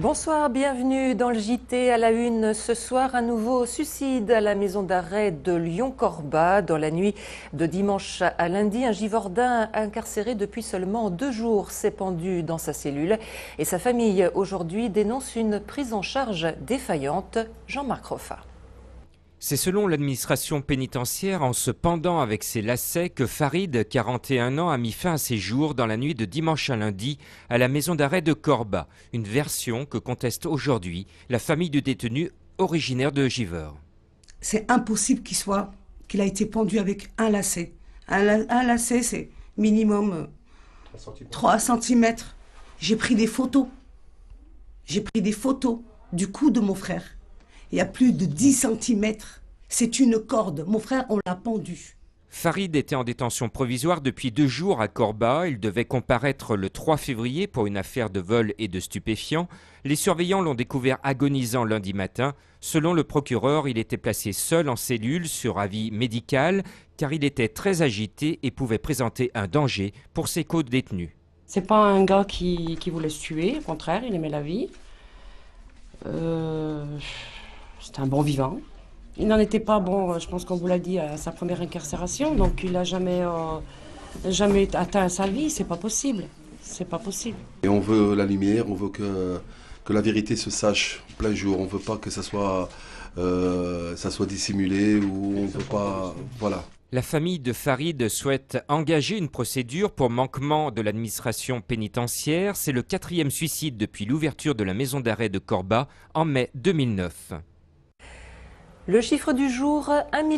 Bonsoir, bienvenue dans le JT à la une. Ce soir, un nouveau suicide à la maison d'arrêt de Lyon-Corba. Dans la nuit de dimanche à lundi, un Givordin incarcéré depuis seulement 2 jours s'est pendu dans sa cellule. Et sa famille aujourd'hui dénonce une prise en charge défaillante. Jean-Marc Roffa. C'est selon l'administration pénitentiaire en se pendant avec ses lacets que Farid, 41 ans, a mis fin à ses jours dans la nuit de dimanche à lundi à la maison d'arrêt de Corba. Une version que conteste aujourd'hui la famille du détenu originaire de Givors. C'est impossible qu'il a été pendu avec un lacet. Un lacet, c'est minimum 3 cm. J'ai pris des photos. J'ai pris des photos du cou de mon frère. Il y a plus de 10 cm. C'est une corde. Mon frère, on l'a pendu. Farid était en détention provisoire depuis 2 jours à Corba. Il devait comparaître le 3 février pour une affaire de vol et de stupéfiants. Les surveillants l'ont découvert agonisant lundi matin. Selon le procureur, il était placé seul en cellule sur avis médical car il était très agité et pouvait présenter un danger pour ses co-détenus. C'est pas un gars qui voulait se tuer, au contraire, il aimait la vie. C'était un bon vivant. Il n'en était pas, je pense qu'on vous l'a dit, à sa première incarcération, donc il n'a jamais atteint sa vie, c'est pas possible. C'est pas possible. Et on veut la lumière, on veut que la vérité se sache plein jour, on veut pas que ça soit dissimulé ou on veut pas. Voilà. La famille de Farid souhaite engager une procédure pour manquement de l'administration pénitentiaire. C'est le 4e suicide depuis l'ouverture de la maison d'arrêt de Corba en mai 2009. Le chiffre du jour, 1,8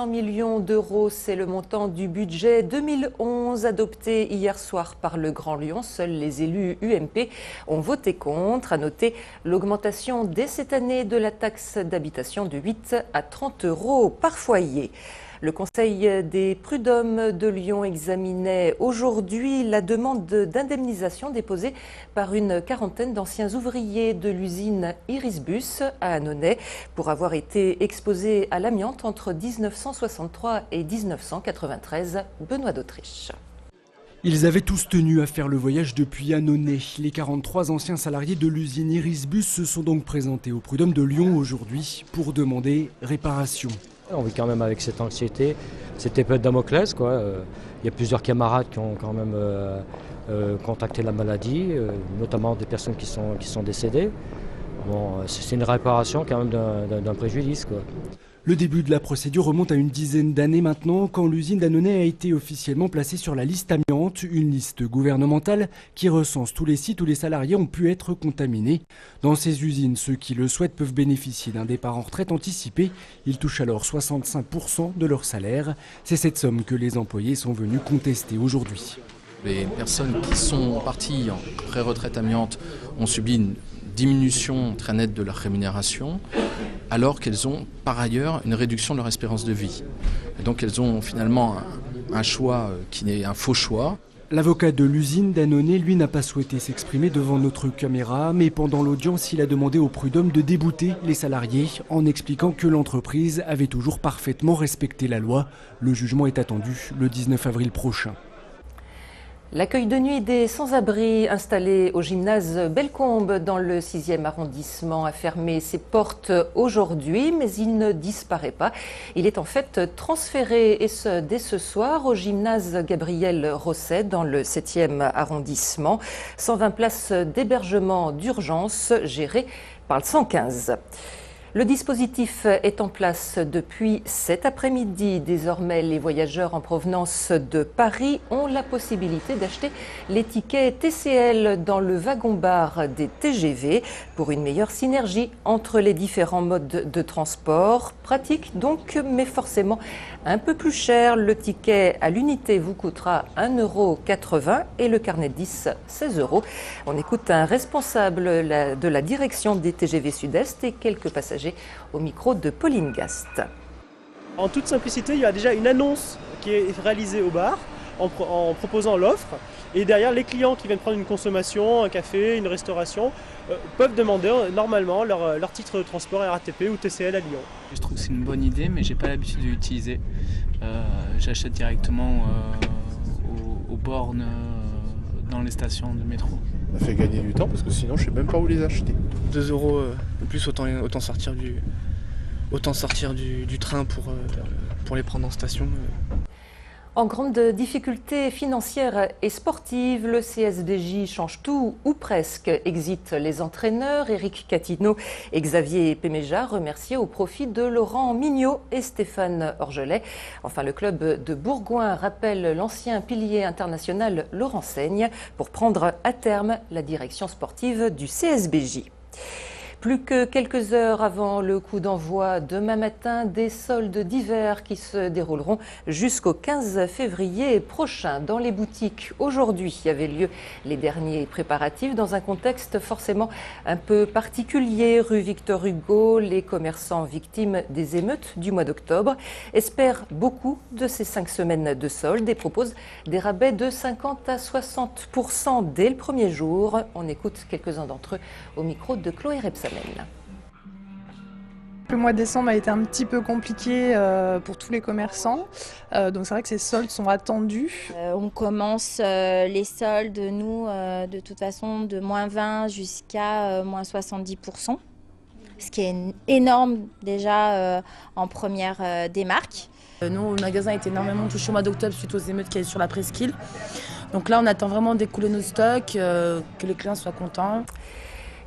milliard d'euros, c'est le montant du budget 2011 adopté hier soir par le Grand Lyon. Seuls les élus UMP ont voté contre. À noter l'augmentation dès cette année de la taxe d'habitation de 8 à 30 euros par foyer. Le Conseil des prud'hommes de Lyon examinait aujourd'hui la demande d'indemnisation déposée par une quarantaine d'anciens ouvriers de l'usine Irisbus à Annonay pour avoir été exposés à l'amiante entre 1963 et 1993. Benoît d'Autriche. Ils avaient tous tenu à faire le voyage depuis Annonay. Les 43 anciens salariés de l'usine Irisbus se sont donc présentés au prud'homme de Lyon aujourd'hui pour demander réparation. On vit quand même avec cette anxiété, cette épée de Damoclès, quoi. Il y a plusieurs camarades qui ont quand même contacté la maladie, notamment des personnes qui sont décédées. Bon, c'est une réparation quand même d'un préjudice, quoi. Le début de la procédure remonte à une dizaine d'années maintenant, quand l'usine d'Annonay a été officiellement placée sur la liste amiante, une liste gouvernementale qui recense tous les sites où les salariés ont pu être contaminés. Dans ces usines, ceux qui le souhaitent peuvent bénéficier d'un départ en retraite anticipé. Ils touchent alors 65% de leur salaire. C'est cette somme que les employés sont venus contester aujourd'hui. Les personnes qui sont parties en pré-retraite amiante ont subi une diminution très nette de leur rémunération, alors qu'elles ont par ailleurs une réduction de leur espérance de vie. Et donc elles ont finalement un choix qui est un faux choix. L'avocat de l'usine d'Annonay, lui, n'a pas souhaité s'exprimer devant notre caméra, mais pendant l'audience, il a demandé au prud'homme de débouter les salariés en expliquant que l'entreprise avait toujours parfaitement respecté la loi. Le jugement est attendu le 19 avril prochain. L'accueil de nuit des sans-abri installé au gymnase Bellecombe dans le 6e arrondissement a fermé ses portes aujourd'hui, mais il ne disparaît pas. Il est en fait transféré, et ce dès ce soir, au gymnase Gabriel Rosset dans le 7e arrondissement. 120 places d'hébergement d'urgence gérées par le 115. Le dispositif est en place depuis cet après-midi. Désormais, les voyageurs en provenance de Paris ont la possibilité d'acheter les tickets TCL dans le wagon-bar des TGV pour une meilleure synergie entre les différents modes de transport. Pratique donc, mais forcément un peu plus cher. Le ticket à l'unité vous coûtera 1,80 € et le carnet de 10, 16 €. On écoute un responsable de la direction des TGV Sud-Est et quelques passagers au micro de Pauline Gast. En toute simplicité, il y a déjà une annonce qui est réalisée au bar en proposant l'offre. Et derrière, les clients qui viennent prendre une consommation, un café, une restauration, peuvent demander normalement leur titre de transport RATP ou TCL à Lyon. Je trouve que c'est une bonne idée, mais j'ai pas l'habitude de l'utiliser. J'achète directement aux bornes dans les stations de métro. Ça fait gagner du temps parce que sinon je sais même pas où les acheter. 2 euros de plus, autant sortir du train pour les prendre en station. En grande difficulté financière et sportive, le CSBJ change tout ou presque. Exit les entraîneurs Éric Catineau et Xavier Péméja, remerciés au profit de Laurent Mignot et Stéphane Orgelet. Enfin, le club de Bourgoin rappelle l'ancien pilier international Laurent Seigne pour prendre à terme la direction sportive du CSBJ. Plus que quelques heures avant le coup d'envoi demain matin des soldes d'hiver qui se dérouleront jusqu'au 15 février prochain. Dans les boutiques, aujourd'hui, avaient lieu les derniers préparatifs dans un contexte forcément un peu particulier. Rue Victor Hugo, les commerçants victimes des émeutes du mois d'octobre espèrent beaucoup de ces 5 semaines de soldes et proposent des rabais de 50 à 60% dès le premier jour. On écoute quelques-uns d'entre eux au micro de Chloé Repsamen. Le mois de décembre a été un petit peu compliqué pour tous les commerçants, donc c'est vrai que ces soldes sont attendus. On commence les soldes, nous, de toute façon, de moins 20 jusqu'à moins 70%, ce qui est énorme déjà en première démarque. Nous, le magasin a été énormément touché au mois d'octobre suite aux émeutes qu'il y a eu sur la presqu'île. Donc là, on attend vraiment d'écouler nos stocks, que les clients soient contents.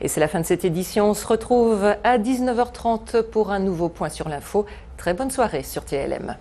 Et c'est la fin de cette édition. On se retrouve à 19h30 pour un nouveau point sur l'info. Très bonne soirée sur TLM.